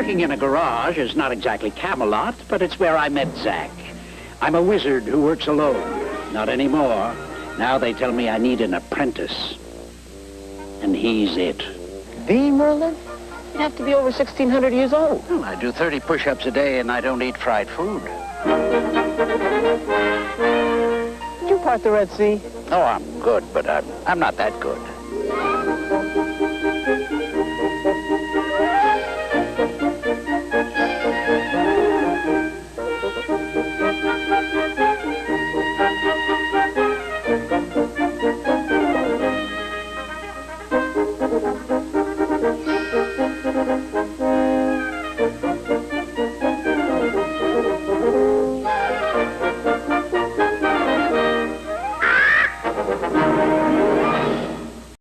Working in a garage is not exactly Camelot, but it's where I met Zach. I'm a wizard who works alone. Not anymore. Now they tell me I need an apprentice. And he's it. The Merlin? You'd have to be over 1,600 years old. Well, I do 30 push-ups a day and I don't eat fried food. Did you part the Red Sea? Oh, I'm good, but I'm not that good.